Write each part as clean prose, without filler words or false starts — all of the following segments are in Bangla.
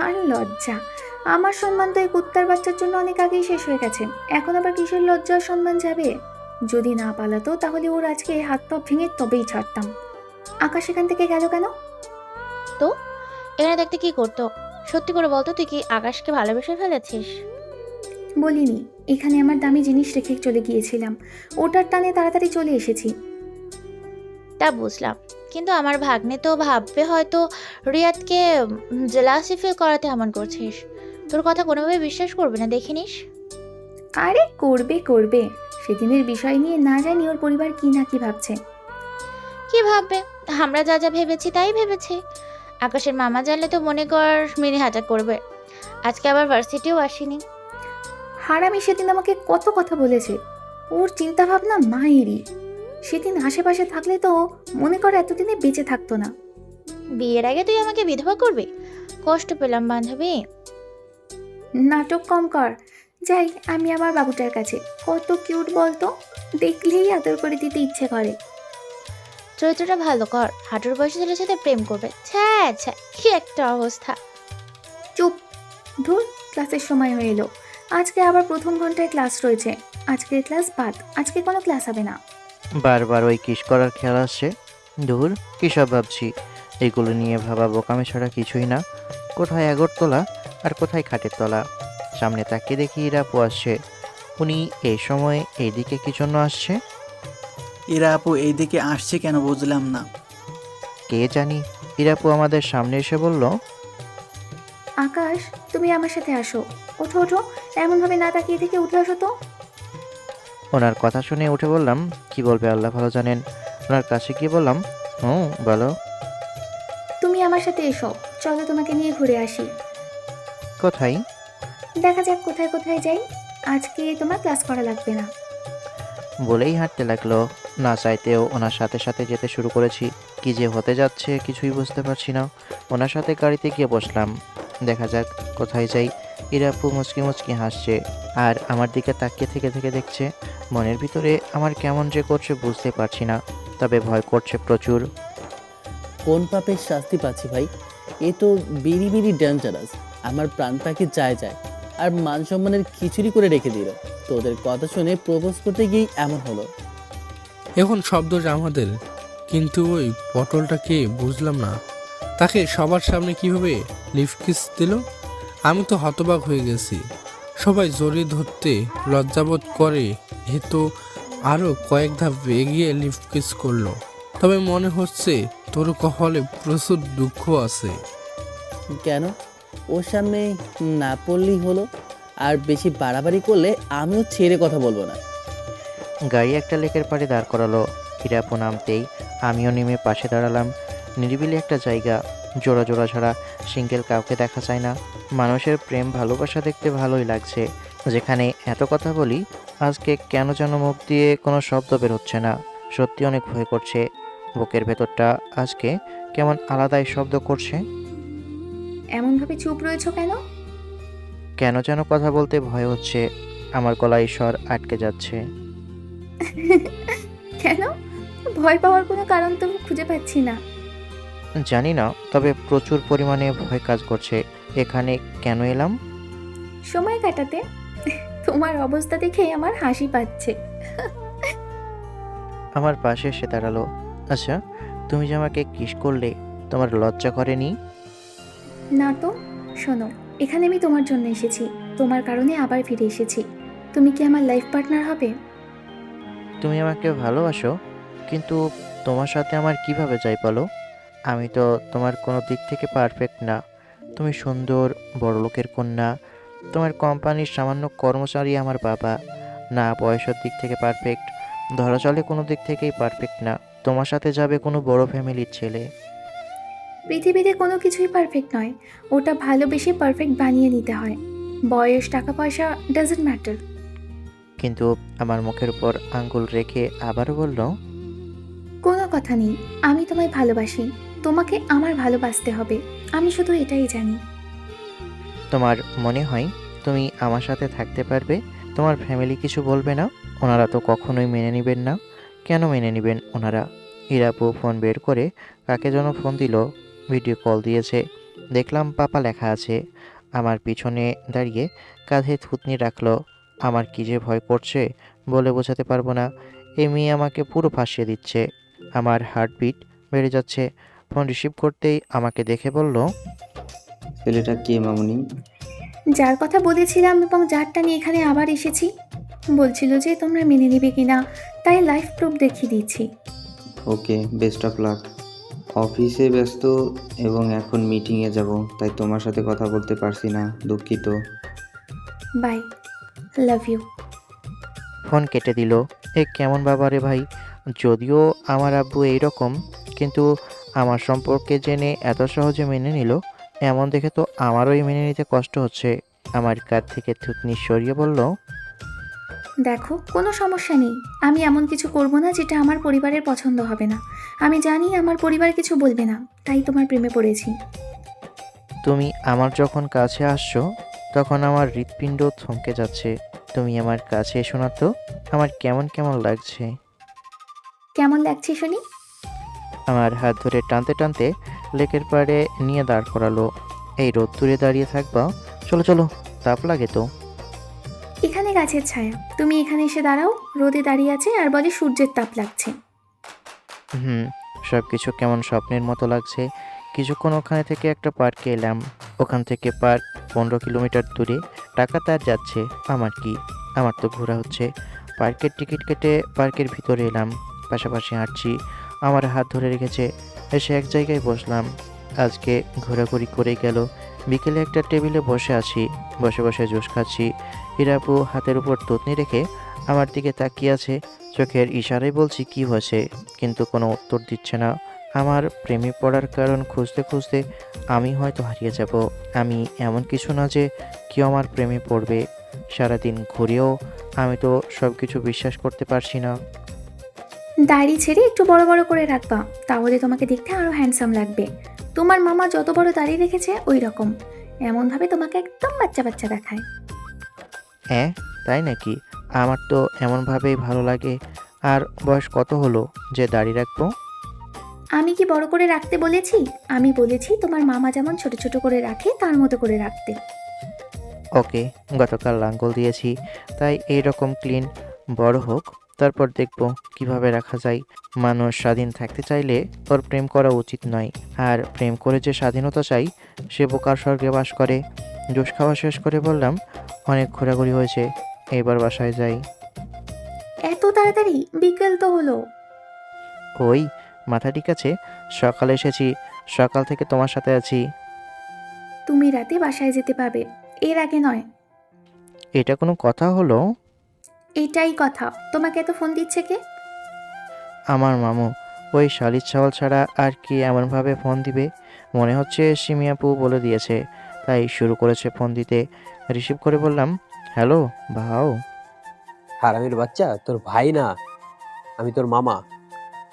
আর লজ্জা! আমার সম্মান তো এই কুত্তার বাচ্চার জন্য অনেক আগেই শেষ হয়ে গেছে। এখন আবার কিসের লজ্জা আর সম্মান যাবে? যদি না পালাতো তাহলে ওর আজকে হাত পা ভেঙে তবেই ছাড়তাম। আকাশ এখান থেকে গেল কেন? তো এখানে দেখতে কি করতো? সত্যি করে বলতো, তুই কি আকাশকে ভালোবেসে ফেলেছিস? বলিনি, এখানে আমার দামি জিনিস রেখে চলে গিয়েছিলাম। ওটার টানে তাড়াতাড়ি চলে এসেছি। তা বুঝলাম, কিন্তু আমার ভাগ্নে তো ভাববে হয়তো রিয়াদকে জেলাসি ফিল করাতে এমন করছিস। তোর কথা কোনোভাবে বিশ্বাস করবে না, দেখে নিস। আরে করবে করবে। সেদিনের বিষয় নিয়ে না জানি ওর পরিবার কি না কি ভাবছে। কি ভাববে? আমরা যা যা ভেবেছি তাই ভেবেছি। আকাশের মামা জানলে তো মনে কর মিনি হাজার করবে। আজকে আবার ভার্সিটিও আসেনি। হারামি সেদিন আমাকে কত কথা বলেছে। ওর চিন্তা ভাবনা মায়েরই। সেদিন আশেপাশে থাকলে তো মনে কর এতদিনে বেঁচে থাকতো না। বিয়ের আগে তুই আমাকে বিধবা করবি? কষ্ট পেলাম বান্ধবী। নাটক কম কর। যাই আমি আমার বাবুটার কাছে। কত কিউট বলতো, দেখলেই আদর করে দিতে ইচ্ছে করে। চরিত্রটা ভালো কর, হাঁটুর বয়সী ছেলের সাথে প্রেম করবে? ছ্যা ছ্যা, কি একটা অবস্থা। চুপ! ধুর, ক্লাসের সময় হয়ে এলো। আজকে আবার প্রথম ঘন্টায় ক্লাস রয়েছে। আজকের ক্লাস বাদ, আজকে কোনো ক্লাস হবে না। বারবার ওই কিস করার খেয়াল আসছে। ধুর, কী সব ভাবছি। এগুলো নিয়ে ভাবা বোকামি ছাড়া কিছুই না। কোথায় আগরতলা আর কোথায় খাটের তলা। সামনে তাকিয়ে দেখি ইরাপু আসছে। উনি এই সময় এইদিকে কি জন্য আসছে এরা আপু এইদিকে আসছে কেন বুঝলাম না। কে জানি। ইরাপু আমাদের সামনে এসে বলল, আকাশ, তুমি আমার সাথে আসো। ওঠো ওঠো, এমনভাবে না তাকিয়ে থেকে উঠে আসো তো। ওনার কথা শুনে উঠে বললাম, কি বলবে আল্লাহ ভালো জানেন। ওনার কাছে গিয়ে বললাম, হুম বলো। তুমি আমার সাথে এসো। চলো তোমাকে নিয়ে ঘুরে আসি। কোথায়? দেখা যাক কোথায় কোথায় যাই। আজকে তোমার ক্লাস করা লাগবে না। বলেই হাঁটতে লাগলো। না চাইতেও ওনার সাথে সাথে যেতে শুরু করেছি। কি যে হতে যাচ্ছে কিছুই বুঝতে পারছি না। ওনার সাথে গাড়িতে গিয়ে বসলাম। দেখা যাক কোথায় যাই। ইরাপু মুচকি মুচকি হাসছে আর আমার দিকে তাকিয়ে থেকে থেকে দেখছে। মনের ভিতরে আমার কেমন যে করছে বুঝতে পারছি না, তবে ভয় করছে প্রচুর। কোন পাপের শাস্তি পাচ্ছি ভাই? এ তো বেরি বেরি ডেঞ্জারাস। আমার প্রাণটাকে যায় যায় আর মান সম্মানের খিচুড়ি করে রেখে দিল। তোদের কথা শুনে প্রপোজ করতে গিয়েই এমন হলো। এখন সব দোষ আমাদের, কিন্তু ওই পটলটাকে বুঝলাম না, তাকে সবার সামনে কিভাবে লিফট কিস দিল। আমি তো হতবাক হয়ে গেছি। সবাই জড়িয়ে ধরতে লজ্জাবোধ করে, এ তো আরও কয়েক ধাপ এগিয়ে লিফট কিস করলো। তবে মনে হচ্ছে তোর কপালে প্রচুর দুঃখ আছে। কেন? ওর সামনে না পড়লেই হলো। আর বেশি বাড়াবাড়ি করলে আমিও ছেড়ে কথা বলবো না। গাড়ি একটা লেকের পাড়ে দাঁড় করালো। ইরাপু নামতেই আমিও নেমে পাশে দাঁড়ালাম। নিরিবিলি একটা জায়গা, জোড়া জোড়া ছাড়া সিঙ্গেল কাউকে দেখা যায় না। মানুষের প্রেম ভালোবাসা দেখতে ভালোই লাগছে। যেখানে এত কথা বলি, আজকে কেন যেন মুখ দিয়ে কোনো শব্দ বের হচ্ছে না। সত্যি অনেক ভয় করছে। বুকের ভেতরটা আজকে কেমন আলাদাই শব্দ করছে। এমনভাবে চুপ রয়েছো কেন? কেন যেন কথা বলতে ভয় হচ্ছে। আমার গলায় স্বর আটকে যাচ্ছে। কেন? ভয় পাওয়ার কোনো কারণ তো খুঁজে পাচ্ছি না। জানি না, তবে প্রচুর পরিমাণে ভয় কাজ করছে। এখানে কেন এলাম? সময় কাটাতে। তোমার অবস্থা দেখে আমার হাসি পাচ্ছে। আমার পাশে এসে দাঁড়ালো। আচ্ছা, তুমি যে আমাকে কিস করলে, তোমার লজ্জা করেনি? না তো। শোনো, এখানে আমি তোমার জন্য এসেছি। তোমার কারণে আবার ফিরে এসেছি। তুমি কি আমার লাইফ পার্টনার হবে? তুমি আমাকে ভালোবাসো, কিন্তু তোমার সাথে আমার কিভাবে যাই বলো? আমি তো তোমার কোনো দিক থেকে পারফেক্ট না। তুমি সুন্দর, বড়লোকের কন্যা। তোমার কোম্পানির সামান্য কর্মচারী আমার বাবা। না বয়সের দিক থেকে পারফেক্ট, ধরা চলে কোনো দিক থেকেই পারফেক্ট না। তোমার সাথে যাবে কোনো বড় ফ্যামিলির ছেলে। পৃথিবীতে কোনো কিছুই পারফেক্ট নয়। ওটা ভালোবেসে পারফেক্ট বানিয়ে নিতে হয়। বয়স, টাকা পয়সা ডাজন্ট ম্যাটার। কিন্তু আমার মুখের উপর আঙ্গুল রেখে আবারও বলল, কোনো কথা নেই। আমি তোমায় ভালোবাসি। তোমাকে আমার ভালোবাসতে হবে। আমি শুধু এটাই জানি। তোমার মনে হয় তুমি আমার সাথে থাকতে পারবে? তোমার ফ্যামিলি কিছু বলবে না? ওনারা তো কখনোই মেনে নেবেন না। কেন মেনে নেবেন ওনারা? ইরাপু ফোন বের করে কাকে যেন ফোন দিল। ভিডিও কল দিয়েছে। দেখলাম পাপা লেখা আছে। আমার পিছনে দাঁড়িয়ে কাঁধে থুতনি রাখলো। আমার কী যে ভয় করছে বলে বোঝাতে পারবো না। এই মেয়ে আমাকে পুরো ফাঁসিয়ে দিচ্ছে। আমার হার্টবিট বেড়ে যাচ্ছে। ফোন রিসিভ করতেই আমাকে দেখে বলল, ছেলেটা কে মামুনি? যার কথা বলেছিলাম এবং যারটা নিয়ে এখানে আবার এসেছি, বলছিল যে তোমরা মেনে নিবে কিনা, তাই লাইফ প্রুফ দেখিয়ে দিচ্ছি। ওকে, বেস্ট অফ লাক। অফিসে ব্যস্ত এবং এখন মিটিংয়ে যাব, তাই তোমার সাথে কথা বলতে পারছি না, দুঃখিত। By, love you. ফোন কেটে দিল। এ কেমন বাবা রে ভাই! যদিও আমার আব্বু এইরকম, কিন্তু আমার সম্পর্কে জেনে এত সহজে মেনে নিল, এমন দেখে তো আমারই মেনে নিতে কষ্ট হচ্ছে। আমার কাঁধ থেকে থুতনি সরিয়ে বলল, দেখো, কোনো সমস্যা নেই। আমি এমন কিছু করব না যেটা আমার পরিবারের পছন্দ হবে না। আমি জানি আমার পরিবার কিছু বলবে না, তাই তোমার প্রেমে পড়েছি। তুমি আমার যখন কাছে আসছো তখন আমার হৃৎপিণ্ড থমকে যাচ্ছে। তুমি আমার কাছে এসো না তো, আমার কেমন কেমন লাগছে। কেমন লাগছে শুনি? আমার হাত ধরে টানতে টানতে লেকের পাড়ে নিয়ে দাঁড় করালো। এই রোদ্দুরে দাঁড়িয়ে থাকবা? চলো চলো, তাপ লাগে তো। এখানে গাছের ছায়া, তুমি এখানে এসে দাঁড়াও। রোদে দাঁড়িয়ে আছে আর বলে সূর্যের তাপ লাগছে। হুম, সব কিছু কেমন স্বপ্নের মতো লাগছে। কিছুক্ষণ ওখানে থেকে একটা পার্কে এলাম। ওখান থেকে পার্ক 15 কিলোমিটার দূরে। টাকা তার যাচ্ছে, আমার কি? আমার তো ঘোরা হচ্ছে। পার্কের টিকিট কেটে পার্কের ভিতরে এলাম। পাশাপাশি হাঁটছি, আমার হাত ধরে রেখেছে। এসে এক জায়গায় বসলাম। আজকে ঘোরাঘুরি করেই গেল। বিকেলে একটা টেবিলে বসে আছি, বসে বসে জুস খাচ্ছি। হিরাপু হাতের উপর থুতনি রেখে আমার দিকে তাকিয়ে আছে। চোখের ইশারায় বলছি কী হয়েছে, কিন্তু কোনো উত্তর দিচ্ছে না। আমার প্রেমে পড়ার কারণ খুঁজতে খুঁজতে আমি হয়তো হারিয়ে যাব। আমি এমন কিছু না যে কেউ আমার প্রেমে পড়বে। সারাদিন ঘুরেও আমি তো সব কিছু বিশ্বাস করতে পারছি না। দাড়ি ছেড়ে একটু বড় বড় করে রাখবা, তাহলে তোমাকে দেখতে আরো হ্যান্ডসাম লাগবে। তোমার মামা যত বড় দাড়ি রেখেছে ওই রকম, এমনভাবে তোমাকে একদম বাচ্চা বাচ্চা দেখায়। হ্যাঁ, তাই নাকি? আমার তো এমনভাবেই ভালো লাগে। আর বয়স কত হলো যে দাড়ি রাখবো? আমি কি বড় করে রাখতে বলেছি? আমি বলেছি তোমার মামা যেমন ছোট ছোট করে রাখে তার মতো করে রাখতে। ওকে, গতকাল লাঙ্গল দিয়েছি, তাই এই রকম ক্লিন বড় হোক, তারপর দেখব কিভাবে রাখা যায়। মানুষ স্বাধীন থাকতে চাইলে ওর প্রেম করা উচিত নয়। আর প্রেম করে যে স্বাধীনতা চাই সে বোকার স্বর্গে বাস করে। জুস খাওয়া শেষ করে বললাম, অনেক ঘোরাঘুরি হয়েছে, এবার বাসায় যাই। এত তাড়াতাড়ি? বিকেল তো হলো। ওই, মাথা ঠিক আছে? সকালে এসেছি, সকাল থেকে তোমার সাথে আছি। তুমি রাতে বাসায় যেতে পারবে, এর আগে নয়। এটা কোনো কথা হলো? এটাই কথা। তোমাকে এত ফোন দিচ্ছে কে? আমার মামু। ওই শালির ছাওয়াল ছাড়া আর কি এমনভাবে ফোন দিবে? মনে হচ্ছে সিমি আপু বলে দিয়েছে, তাই শুরু করেছে ফোন দিতে। রিসিভ করে বললাম, হ্যালো ভাও। হারামির বাচ্চা, তোর ভাই না, আমি তোর মামা।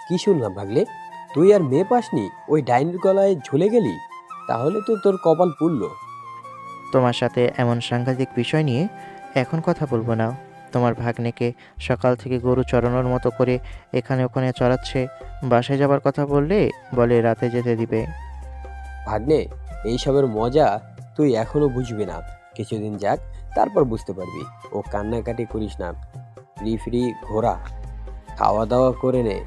কি শুনলাম ভাগলে, তুই আর মেয়ে পাসনি, ওই ডাইনির গলায় ঝুলে গেলি? তাহলে তো তোর কপাল পুড়ল। তোমার সাথে এমন সাংঘাতিক বিষয় নিয়ে এখন কথা বলবো না। তোমার ভাগ্নেকে সকাল থেকে গরু চড়ানোর মতো করে এখানে ওখানে চড়াচ্ছে। বাসায় যাবার কথা বললে বলে রাতে যেতে দিবে। ভাগ্নে, এইসবের মজা তুই এখনো বুঝবি না। কিছুদিন যাক, তারপর বুঝতে পারবি। ও কান্নাকাটি করিস না, ফ্রি ফ্রি ঘোরা, খাওয়া দাওয়া করে নে।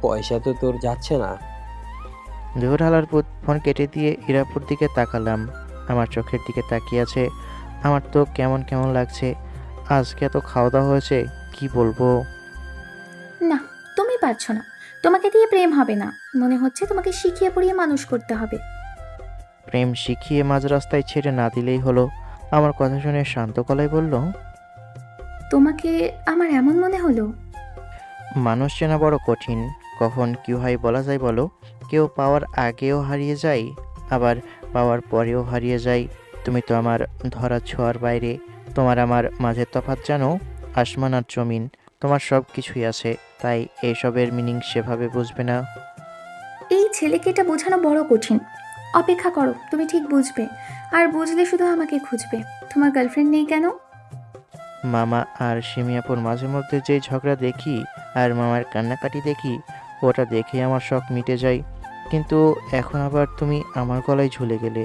পয়সা তো তোর যাচ্ছে না। জোহর হালার পুত ফোন কেটে দিয়ে ইরাপুর দিকে তাকালাম। আমার চোখের দিকে তাকিয়ে আছে। আমার তো কেমন কেমন লাগছে। আজকে এত খাওয়া দাওয়া হয়েছে, কি বলবো। না, তুমি পারছো না। তোমাকে দিয়ে প্রেম হবে না। মনে হচ্ছে তোমাকে শিখিয়ে পড়িয়ে মানুষ করতে হবে। প্রেম শিখিয়ে মাঝ রাস্তায় ছেড়ে না দিলেই হলো। আমার কথা শুনে শান্ত গলায় বলল, তোমাকে আমার এমন মনে হলো। মানুষ চেনা বড় কঠিন। কখন কি হয় বলা যায় বলো? কেউ পাওয়ার আগেও হারিয়ে যায়, আবার পাওয়ার পরেও হারিয়ে যায়। তুমি তো আমার ধরা ছোঁয়ার বাইরে। তোমার আমার মাঝের তফাৎ জানো, আসমান আর জমিন। তোমার সব কিছুই আছে, তাই এইসবের মিনিং সেভাবে বুঝবে না। এই ছেলেকে এটা বোঝানো বড় কঠিন। অপেক্ষা করো, তুমি ঠিক বুঝবে। আর বুঝলে শুধু আমাকে খুঁজবে। তোমার গার্লফ্রেন্ড নেই কেন? মামা আর সিমিয়াপুর মাঝে মধ্যে যেই ঝগড়া দেখি আর মামার কান্নাকাটি দেখি, ওটা দেখে আমার শখ মিটে যায়। কিন্তু এখন আবার তুমি আমার গলায় ঝুলে গেলে।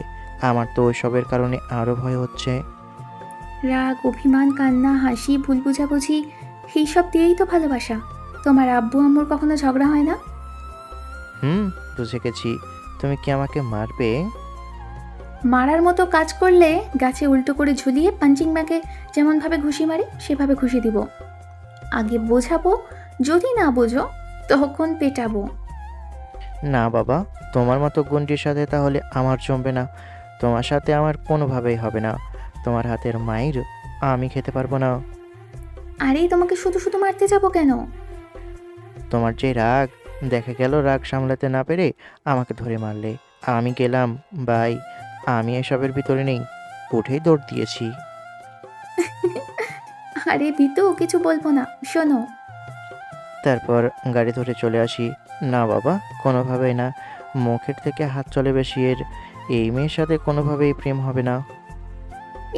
আমার তো ওইসবের কারণে আরও ভয় হচ্ছে। রাগ, অভিমান, কান্না, হাসি, ভুল বোঝাবুঝি এইসব দিয়েই তো ভালোবাসা। তোমার আব্বু আম্মুর কখনো ঝগড়া হয় না? বুঝে গেছি। তুমি কি আমাকে মারবে? মারার মতো কাজ করলে গাছে উল্টো করে ঝুলিয়ে পাঞ্চিং ব্যাগে যেমনভাবে ঘুষি মারি সেভাবে ঘুষি দিব। আগে বোঝাবো, যদি না বোঝো তখন পেটাবো। না বাবা, তোমার মতো গুন্ডির সাথে তাহলে আমার জমবে না। তোমার সাথে আমার কোনোভাবেই হবে না। তোমার হাতের মাইর আমি খেতে পারবো না। আরে তোমাকে শুধু শুধু মারতে যাবো কেন? তোমার যে রাগ, দেখা গেল রাগ সামলাতে না পেরে আমাকে ধরে মারলে। আমি গেলাম বাই। আমি এসবের ভিতরে নেই, উঠেই দৌড় দিয়েছি। আরে ভিতু, কিছু বলবো না, শোনো। তারপর গাড়ি ধরে চলে আসি। না বাবা, কোনোভাবেই না। মুখের থেকে হাত চলে বেশি এর। এই মেয়ের সাথে কোনোভাবেই প্রেম হবে না।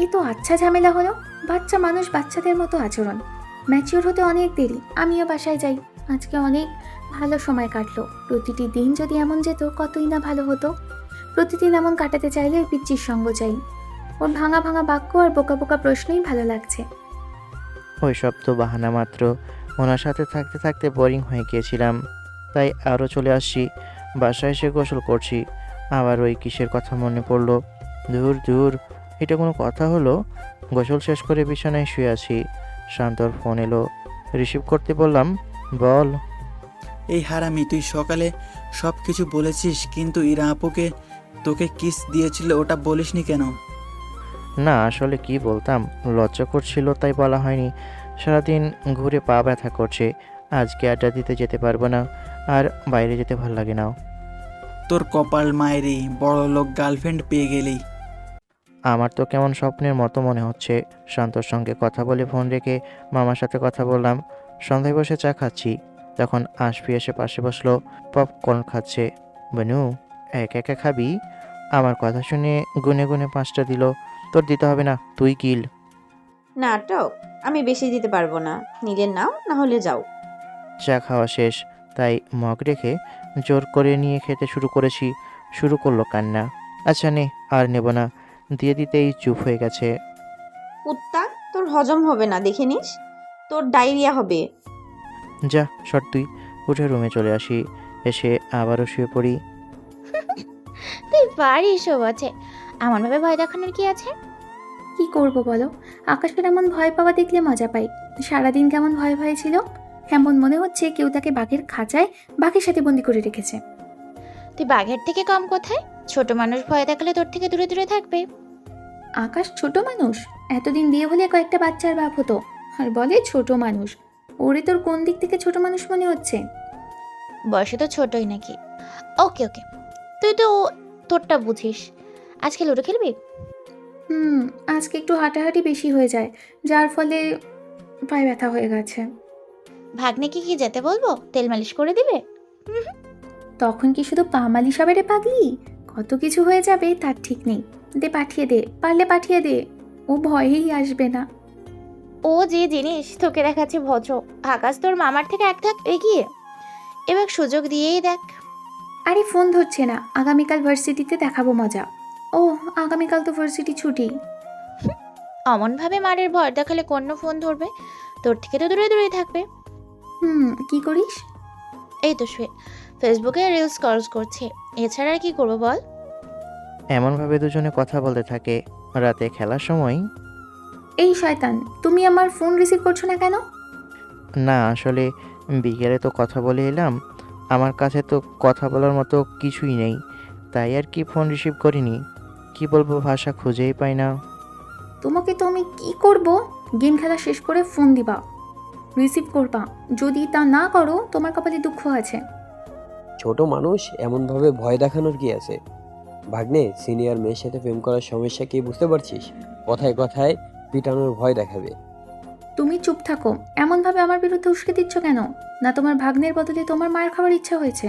এই তো আচ্ছা ঝামেলা হলো। বাচ্চা মানুষ, বাচ্চাদের মতো আচরণ। ম্যাচিওর হতে অনেক দেরি। আমিও বাসায় যাই। আজকে অনেক ভালো সময় কাটলো। প্রতিটি দিন যদি এমন যেত কতই না ভালো হতো। প্রতিদিন এমন কাটাতে চাইলে ওই পিচ্চির সঙ্গ চাই। ওর ভাঙা ভাঙা বাক্য আর বোকা বোকা প্রশ্নই ভালো লাগছে। ওই সব তো বাহানা মাত্র। ওনার সাথে থাকতে থাকতে বোরিং হয়ে গিয়েছিলাম, তাই আরও চলে আসছি। বাসায় এসে গোসল করছি, আবার ওই কিসের কথা মনে পড়লো। দূর দূর, এটা কোনো কথা হলো? গোসল শেষ করে বিছানায় শুয়ে আছি। শান্তর ফোন এলো, রিসিভ করতে বললাম। বল। এই হারামি, তুই সকালে সব কিছু বলেছিস, কিন্তু ইরা আপুকে তোকে কিস দিয়েছিল ওটা বলিসনি কেন? না আসলে কি বলতাম, লজ্জা করছিল তাই বলা হয়নি। সারাদিন ঘুরে পা ব্যথা করছে, আজকে আড্ডা দিতে যেতে পারবো না, আর বাইরে যেতে ভালো লাগে না। তোর কপাল মায়েরি, বড় লোক গার্লফ্রেন্ড পেয়ে গেলি। আমার তো কেমন স্বপ্নের মতো মনে হচ্ছে। শান্তর সঙ্গে কথা বলে ফোন রেখে মামার সাথে কথা বললাম। সন্ধ্যায় বসে চা খাচ্ছি, তখন আশফি এসে পাশে বসলো, পপকর্ন খাচ্ছে। বনু, একা একা খাবি? আমার কথা শুনে গুনে গুনে 5টা দিল। তোর দিতে হবে না, তুই কিল। নাটক, আমি বেশি দিতে পারবো না। নিলে নাও, না হলে যাও। চা খাওয়া শেষ, তাই মগ রেখে জোর করে নিয়ে খেতে শুরু করেছি। শুরু করলো কান্না। আচ্ছা নে, আর নেব না, দিয়ে দিতেই চুপ হয়ে গেছে। কুত্তা, তোর হজম হবে না, দেখে নিস। তোর ডায়রিয়া হবে। যা সর তুই। উঠে রুমে চলে আসি, এসে আবারও শুয়ে পড়ি। তুই পারিস, সব আছে। এমনভাবে ভয় দেখানোর কি আছে? কি করব বলো? আকাশের এমন ভয় পাওয়া দেখলে মজা পাই। সারাদিন কেমন ভয় ভয় ছিল। এমন মনে হচ্ছে কেউ তাকে বাঘের খাঁচায় বাঘের সাথে বন্দি করে রেখেছে। তুই বাঘের থেকে কম কোথায়? ছোট মানুষ ভয় দেখালে তোর থেকে দূরে দূরে থাকবে। আকাশ ছোট মানুষ? এতদিন বিয়ে হলে কয়েকটা বাচ্চার বাপ হতো, আর বলে ছোট মানুষ। ওরে তোর কোন দিক থেকে ছোট মানুষ মনে হচ্ছে? বয়সে তো ছোটই নাকি। ওকে ওকে, তুই তো তোরটা বুঝিস। আজকে লুডো খেলবি? আজকে একটু হাঁটাহাঁটি বেশি হয়ে যায়, যার ফলে পায়ে ব্যথা হয়ে গেছে। ভাগ্নেকে কি যেতে বলবো? তেল মালিশ করে দিবে। তখন কি শুধু পা মালিশ হবে রে পাগলি? কত কিছু হয়ে যাবে তার ঠিক নেই। দে, পাঠিয়ে দে, পারলে পাঠিয়ে দে। ও ভয়েই আসবে না। ও যে জিনিস তোকে দেখাচ্ছে ভদ্র, আকাশ তোর মামার থেকে এক ধাপ এগিয়ে। এবার সুযোগ দিয়েই দেখ। আরে ফোন ধরছে না। আগামীকাল ভার্সিটিতে দেখাবো মজা। ও, আগামীকাল তো ভার্সিটি ছুটি। অমনভাবে মারের ভয় দেখালে কোন ফোন ধরবে? তোর থেকে তো দূরে দূরে থাকবে। কি করিস? এই তো শুয়ে ফেসবুকে রিলস স্ক্রল করছে, এছাড়া আর কি করবো বল? এমনভাবে দুজনে কথা বলতে থাকে। রাতে খেলার সময়। এই শয়তান, তুমি আমার ফোন রিসিভ করছো না কেন? না আসলে বিকেলে তো কথা বলে এলাম, আমার কাছে তো কথা বলার মতো কিছুই নেই, তাই আর কি ফোন রিসিভ করিনি। কি বলবো, ভাষা খুঁজেই পাই না। তোমাকে তো আমি কি করব? গেম খেলা শেষ করে ফোন দিবা, রিসিভ করবা। যদি তা না করো তোমার কপালে দুঃখ আছে। ছোট মানুষ, এমনভাবে ভয় দেখানোর কি আছে? ভাগ্নে, সিনিয়র মেয়ের সাথে প্রেম করার সমস্যা কি বুঝতে পারছিস? কথায় কথায় পিটানোর ভয় দেখাবে। তুমি চুপ থাকো। এমনভাবে আমার বিরুদ্ধে উস্কে দিচ্ছ কেন? না তোমার ভাগ্নের বদলে তোমার মায়ের খাবার ইচ্ছা হয়েছে?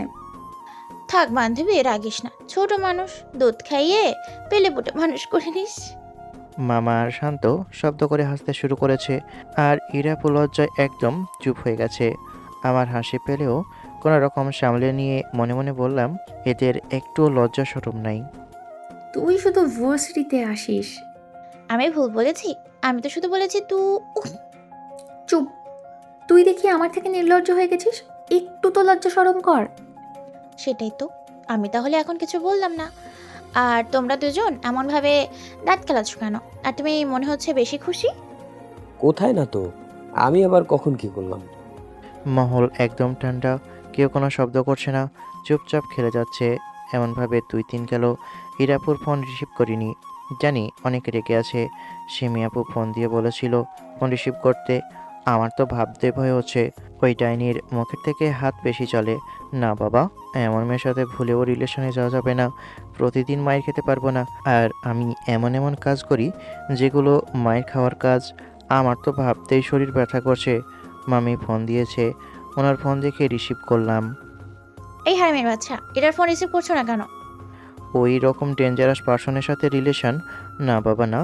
থাক বান্ধবী, রাগিস না। ছোট মানুষ, দুধ খাইয়ে পেলে পুটে মানুষ করে নিস। মামা আর শান্ত শব্দ করে হাসতে শুরু করেছে, আর ইরাপু লজ্জায় একদম চুপ হয়ে গেছে। আমার হাসি পেলেও কোনো রকম সামলে নিয়ে মনে মনে বললাম, এদের একটু লজ্জা শরম নাই। তুই শুধু ভার্সিটিতে আসিস। আমি ভুল বলেছি? আমি তো শুধু বলেছি উফ, চুপ। তুই দেখি আমার থেকে নির্লজ্জ হয়ে গেছিস। একটু তো লজ্জা শরম কর। সেটাই তো। আমি তাহলে এখন কিছু বললাম না। আর তোমরা দুজন এমনভাবে দাঁত খেলাচ্ছ কেন? আর তুমি মনে হচ্ছে বেশি খুশি। কোথায় না তো, আমি আবার কখন কি করলাম? মহল একদম ঠান্ডা, কেউ কোনো শব্দ করছে না, চুপচাপ খেলে যাচ্ছে। এমনভাবে 2-3 গেল, হিরাপুর ফোন রিসিভ করিনি। জানি অনেকে রেগে আছে। সিমি আপু ফোন দিয়ে বলেছিল ফোন রিসিভ করতে। আমার তো ভাবতে ভয় হচ্ছে ওই ডাইনির মুখের থেকে হাত বেশি চলে। না বাবা, এমন মেয়ের সাথে ভুলেও রিলেশনে যাওয়া যাবে না। প্রতিদিন মায়ের খেতে পারবো না। আর আমি এমন এমন কাজ করি যেগুলো মায়ের খাওয়ার কাজ। আমার তো ভাবতেই শরীর ব্যথা করছে। মামি ফোন দিয়েছে, ওনার ফোন দেখে রিসিভ করলাম। এই হারামির বাচ্চা, এটার ফোন রিসিভ করছো না কেন? ওই রকম ডেঞ্জারাস পার্সনের সাথে রিলেশন? না বাবা না,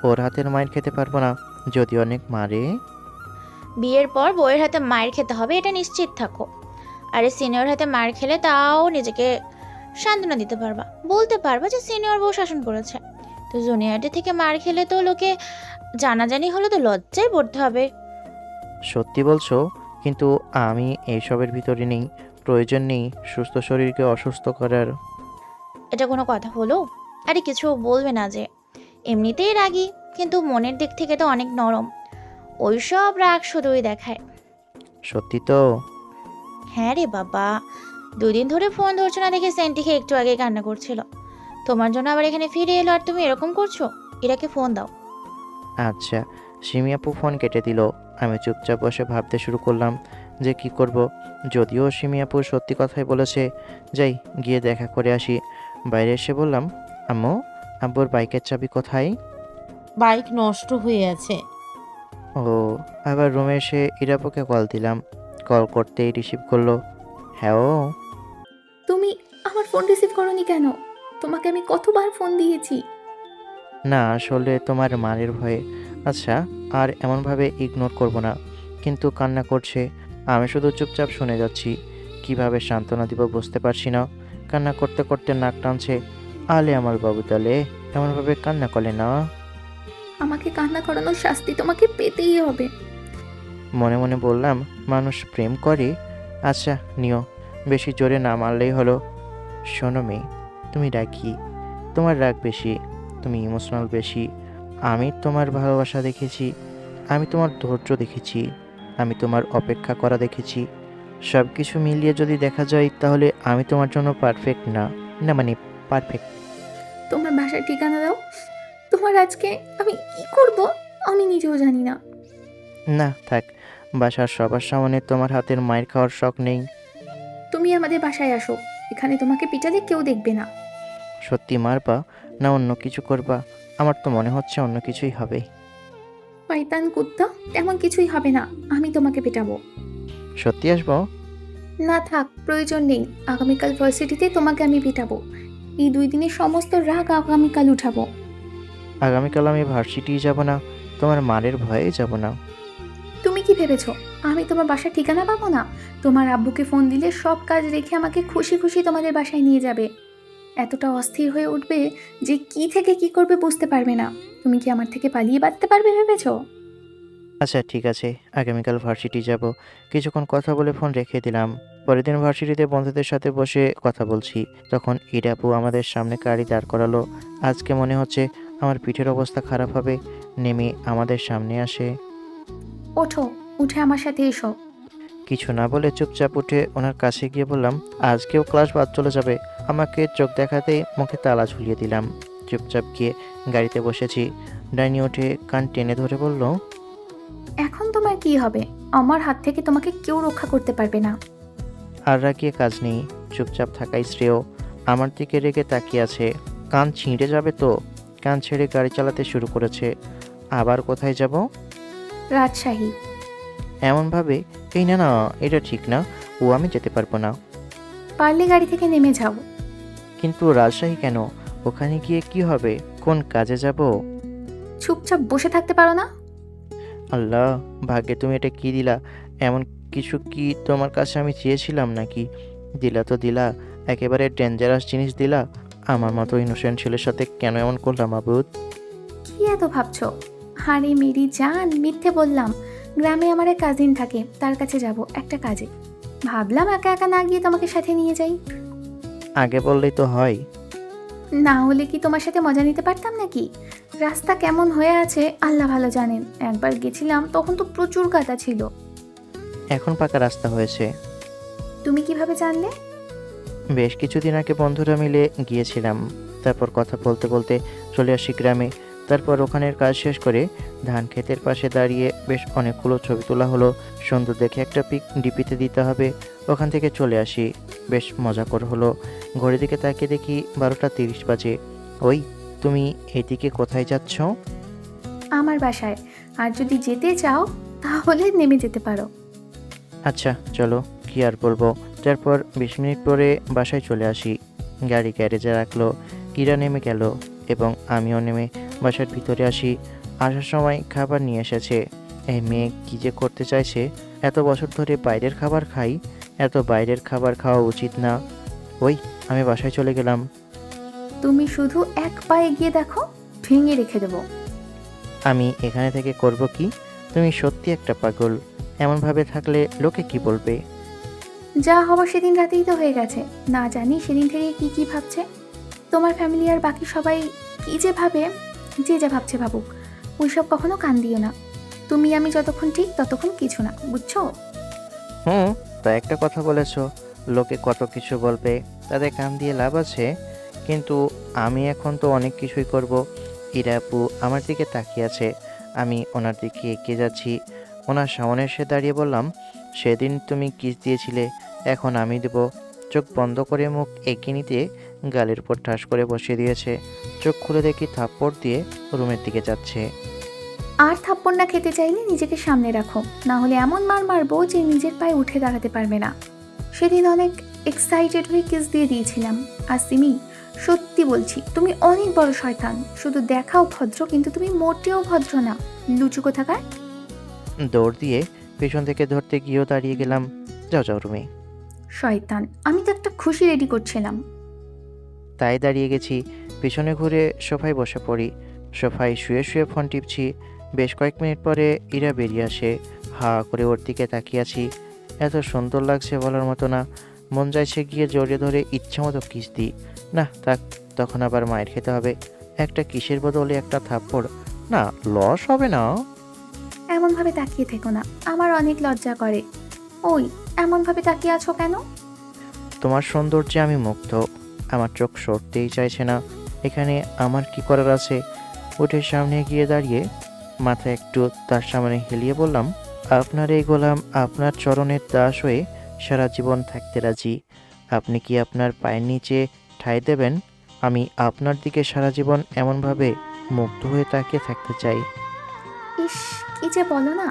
ওর হাতের মায়ের খেতে পারবো না, যদি অনেক মারে। বিয়ের পর বউয়ের হাতে মায়ের খেতে হবে, এটা নিশ্চিত থাকো। আর এই সিনিয়র হাতে মার খেলে তাও নিজেকে সান্ত্বনা দিতে পারবা, বলতে পারবা যে সিনিয়র বউ শাসন করেছে। তো জুনিয়রদের থেকে মার খেলে তো লোকে জানাজানি হলে তো লজ্জায় পড়তে হবে। সত্যি বলছো? কিন্তু আমি এইসবের ভিতরে নেই। প্রয়োজন নেই সুস্থ শরীরকে অসুস্থ করার। এটা কোনো কথা হলো? আরে কিছু বলবে না যে, এমনিতেই রাগী, কিন্তু মনের দিক থেকে তো অনেক নরম। ওইসব রাগ শুধুই দেখায়। সত্যি তো? হ্যাঁ রে বাবা, 2 দিন ধরে ফোন ধরছো না দেখে সেন্টি খেয়ে একটু আগে কান্না করছিল। তোমার জন্য আবার এখানে ফিরে এলো আর তুমি এরকম করছো? এরাকে ফোন দাও। আচ্ছা। সিমি আপু ফোন কেটে দিল। আমি চুপচাপ বসে ভাবতে শুরু করলাম যে কি করব। যদিও সিমি আপু সত্যি কথাই বলেছে, যাই গিয়ে দেখা করে আসি। বাইরে এসে বললাম, আম্মু, আব্বুর বাইকের চাবি কোথায়? বাইক নষ্ট হয়ে আছে। ও। আবার রুমে এসে ইরাপুকে কল দিলাম। কল করতেই রিসিভ করলো। হ্যাঁ ও। তুমি আমার ফোন রিসিভ করোনি কেন? তোমাকে আমি কতবার ফোন দিয়েছি। না, আসলে তোমার মারের ভয়ে। আচ্ছা, আর এমনভাবে ইগনোর করব না। কিন্তু কান্না করছে, আমি শুধু চুপচাপ শুনে যাচ্ছি। কিভাবে সান্ত্বনা দিব বুঝতে পারছি না। কান্না করতে করতে নাক টানছে। আলে আমার বাবু তালে, এমনভাবে কান্না করে না। আমাকে কান্না করানোর শাস্তি তোমাকে পেতেই হবে। মনে মনে বললাম, মানুষ প্রেম করে। আচ্ছা নিও, বেশি জোরে না মারলেই হলো। শোনো মেয়ে, তুমি রাগী, তোমার রাগ বেশি, তুমি ইমোশনাল বেশি। আমি তোমার ভালোবাসা দেখেছি, আমি তোমার ধৈর্য দেখেছি, আমি তোমার অপেক্ষা করা দেখেছি। সব কিছু মিলিয়ে যদি দেখা যায় তাহলে আমি তোমার জন্য পারফেক্ট না। না মানে পারফেক্ট। তোমার বাসার ঠিকানা দাও। তোমার আজকে আমি কি করব আমি নিজেও জানি না। না থাক, বাসার সবার সামনে তোমার হাতের মায়ের খাওয়ার শখ নেই। তুমি আমাদের বাসায় আসো, এখানে তোমাকে পিটালে কেউ দেখবে না। সত্যি মারবা না অন্য কিছু করবা? আমার তো মনে হচ্ছে অন্য কিছুই হবে। শয়তান কুত্তা, তেমন কিছুই হবে না। আমি তোমাকে পেটাবো। সত্যি আসবো? না থাক, প্রয়োজন নেই। আগামীকাল ভার্সিটিতে তোমাকে আমি পিটাবো। এই 2 দিনের সমস্ত রাগ আগামীকাল উঠাবো। আগামীকাল আমি ভার্সিটি যাব না, তোমার মারের ভয়ে যাব না। তুমি কি ভেবেছো আমি তোমার বাসার ঠিকানা পাবো না? তোমার আব্বুকে ফোন দিলে সব কাজ রেখে আমাকে খুশি খুশি তোমাদের বাসায় নিয়ে যাবে। এতটা অস্থির হয়ে উঠবে যে কি থেকে কি করবে বুঝতে পারবে না। তুমি কি আমার থেকে পালিয়ে বাঁচতে পারবে ভেবেছো? আচ্ছা ঠিক আছে, আগামীকাল ভার্সিটি যাব। কিছুক্ষণ কথা বলে ফোন রেখে দিলাম। পরের দিন ভার্সিটিতে বন্ধুদের সাথে বসে কথা বলছি, তখন ইরাপু আমাদের সামনে গাড়ি দাঁড় করালো। আজকে মনে হচ্ছে আমার পিঠের অবস্থা খারাপ হবে। নেমে আমাদের সামনে আসে। ওঠো, উঠে আমার সাথে এসো। কিছু না বলে চুপচাপ উঠে ওনার কাছে গিয়ে বললাম, আজকেও ক্লাস বাদ চলে যাবে? আমাকে চোখ দেখাতেই মুখে তালা ঝুলিয়ে দিলাম। চুপচাপ গিয়ে গাড়িতে বসেছি। ডাইনি উঠে কান টেনে ধরে বলল, এখন তোমার কি হবে? আমার হাত থেকে তোমাকে কেউ রক্ষা করতে পারবে না। আর রাগিয়ে কাজ নেই, চুপচাপ থাকাই শ্রেয়। আমার দিকে রেগে তাকিয়ে আছে। কান ছিঁড়ে যাবে তো। কান ছেড়ে গাড়ি চালাতে শুরু করেছে। আবার কোথায় যাব? রাজশাহী। এমনভাবে, এই না না, এটা ঠিক না, ও আমি যেতে পারবো না। পারলে গাড়ি থেকে নেমে যাও। কিন্তু রাজশাহী কেন? ওখানে গিয়ে কি হবে? কোন কাজে যাব? চুপচাপ বসে থাকতে পারো না? আল্লাহ, ভাগ্যে তুমি এটা কি দিলা? এমন কিছু কি তোমার কাছে আমি চেয়েছিলাম নাকি? দিলা তো দিলা, একেবারে ডেঞ্জারাস জিনিস দিলা। আমার মতো ইনোসেন্ট ছেলের সাথে কেন এমন করলাম আবুদ? কি এত ভাবছো? আরে মেরি জান, মিথ্যে বললাম। গ্রামে আমার এক কাজিন থাকে, তার কাছে যাব একটা কাজে। ভাবলাম একা একা না গিয়ে তোমাকে সাথে নিয়ে যাই। আগে বললেই তো হয়। না হলে কি তোমার সাথে মজা নিতে পারতাম নাকি? রাস্তা কেমন হয়ে আছে আল্লাহ ভালো জানেন। একবার গেছিলাম তখন তো প্রচুর কাদা ছিল। এখন পাকা রাস্তা হয়েছে। তুমি কিভাবে জানলে? বেশ কিছুদিন আগে বন্ধুরা মিলে গিয়েছিলাম। তারপর কথা বলতে বলতে চলে আসি গ্রামে। তারপর ওখানের কাজ শেষ করে ধান ক্ষেতের পাশে দাঁড়িয়ে বেশ অনেকগুলো ছবি তোলা হলো। সুন্দর দেখে একটা পিক ডিপিতে দিতে হবে। ওখান থেকে চলে আসি। বেশ মজা করে হলো। ঘড়ির দিকে তাকিয়ে দেখি 12টা 30 বাজে। ওই, তুমি এদিকে কোথায় যাচ্ছ? আমার বাসায়। আর যদি যেতে চাও তাহলে নেমে যেতে পারো। আচ্ছা চলো, কি আর বলবো। তারপর 20 মিনিট পরে বাসায় চলে আসি। গাড়ি গ্যারেজে রাখলো। ইরা নেমে গেল এবং আমিও নেমে বাসার ভিতরে আসি। আসার সময় খাবার নিয়ে এসেছে। এই মেয়ে কী যে করতে চাইছে। এত বছর ধরে বাইরের খাবার খাই, এত বাইরের খাবার খাওয়া উচিত না। ওই, আমি বাসায় চলে গেলাম। তুমি শুধু এক পা এগিয়ে দেখো, ভেঙে রেখে দেবো। আমি এখানে থেকে করব কি? তুমি সত্যি একটা পাগল। এমনভাবে থাকলে লোকে কি বলবে? যা হবার সেদিন রাতেই তো হয়ে গেছে। না জানি সেদিন থেকে কি কি ভাবছে তোমার ফ্যামিলি আর বাকি সবাই। কি যে ভাবে, যে যা ভাবছে ভাবুক, ওইসব কখনো কান দিও না। তুমি আমি যতক্ষণ ঠিক ততক্ষণ কিছু না, বুঝছো? তা একটা কথা বলেছো, লোকে কত কিছু বলবে, তাদের কান দিয়ে লাভ আছে। কিন্তু আমি এখন তো অনেক কিছুই করব। ইরা আপু আমার দিকে তাকিয়ে আছে। আমি ওনার দিকে এগিয়ে যাচ্ছি। ওনার সামনে এসে দাঁড়িয়ে বললাম, সেদিন তুমি কিস দিয়েছিলে, এখন আমি দেব। চোখ বন্ধ করে মুখ এগিয়ে নিতে গালের উপর ঠাস করে বসিয়ে দিয়েছে। চোখ খুলে দেখি থাপ্পড় দিয়ে রুমের দিকে যাচ্ছে। আর থাপ্পড় না খেতে চাইলে নিজেকে সামনে রাখো, না হলে এমন মার মারবো যে নিজের পায়ে উঠে দাঁড়াতে পারবে না। সেদিন অনেক এক্সাইটেড হয়ে কিস দিয়ে দিয়েছিলাম। আর সিমি, সত্যি বলছি তুমি অনেক বড় শয়তান। শুধু দেখাও ভদ্র, কিন্তু তুমি মোটেও ভদ্র না, লুচু কোথাকার। দৌড় দিয়ে পেছন থেকে ধরতে গিয়েও দাঁড়িয়ে গেলাম। যাও যাও রুমে। শয়তান, আমি তো একটা খুশি রেডি করছিলাম। তাই দাঁড়িয়ে গেছি। পিছনে ঘুরে সোফায় বসে পড়ি। সোফায় শুয়ে শুয়ে ফোন টিপছি। বেশ কয়েক মিনিট পরে ইরা বেরিয়ে আসে। হা করে ওর দিকে তাকিয়ে আছি। এত সুন্দর লাগছে বলার মতো না। মন চাইছে গিয়ে জড়িয়ে ধরে ইচ্ছে মতো কিস দিই। না থাক, তখন আবার মায়ের খেতে হবে। একটা কিসের বদলে একটা থাপ্পড়, না লস হবে না। এমনভাবে তাকিয়ে থেকো না, আমার অনেক লজ্জা করে। ওই, এমনভাবে তাকিয়ে আছো কেন? তোমার সৌন্দর্যে আমি মুগ্ধ। আমার চোখ সরতেই চাইছে না। এখানে আমার কি করার আছে? উঠে সামনে গিয়ে দাঁড়িয়ে মাথা একটু তার সামনে হেলিয়ে বললাম, আপনার এই গোলাম আপনার চরণের দাস হয়ে সারা জীবন থাকতে রাজি। আপনি কি আপনার পায়ের নিচে ঠাঁই দেবেন? আমি আপনার দিকে সারা জীবন এমনভাবে মুগ্ধ হয়ে তাকিয়ে থাকতে চাই। ইস, কি যে বলো না।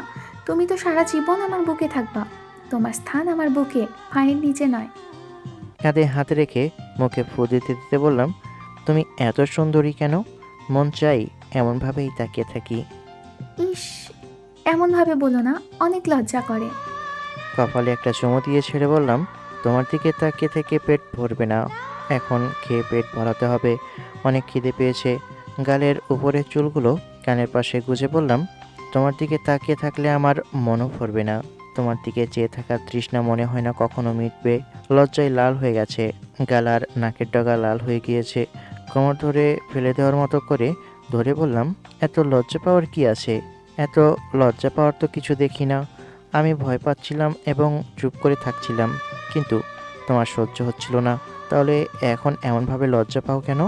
তুমি তো সারা জীবন আমার বুকে থাকবা। তোমার স্থান আমার বুকে, পায়ের নিচে নয়। কাঁধে হাত রেখে মুখে ফু দিতে দিতে বললাম, তুমি এত সুন্দরী কেন? মন চাই এমনভাবেই তাকিয়ে থাকি। ইস, এমনভাবে বলো না, অনেক লজ্জা করে। কপালে একটা চুমু দিয়ে ছেড়ে বললাম, তোমার দিকে তাকিয়ে থেকে পেট ভরবে না। এখন খেয়ে পেট ভরাতে হবে। অনেক খিদে পেয়েছে। গালের উপরের চুলগুলো কানের পাশে গুজে বললাম, তোমার দিকে তাকিয়ে থাকলে আমার মনও ভরবে না। তোমার দিকে চেয়ে থাকার তৃষ্ণা মনে হয় না কখনো মিটবে। লজ্জায় লাল হয়ে গেছে। গাল আর নাকের ডগা লাল হয়ে গিয়েছে। কোমর ধরে ফেলে দেওয়ার মতো করে ধরে বললাম, এত লজ্জা পাওয়ার কি আছে? এত লজ্জা পাওয়ার তো কিছু দেখি না। আমি ভয় পাচ্ছিলাম এবং চুপ করে থাকছিলাম, কিন্তু তোমার সহ্য হচ্ছিল না। তাহলে এখন এমনভাবে লজ্জা পাও কেন?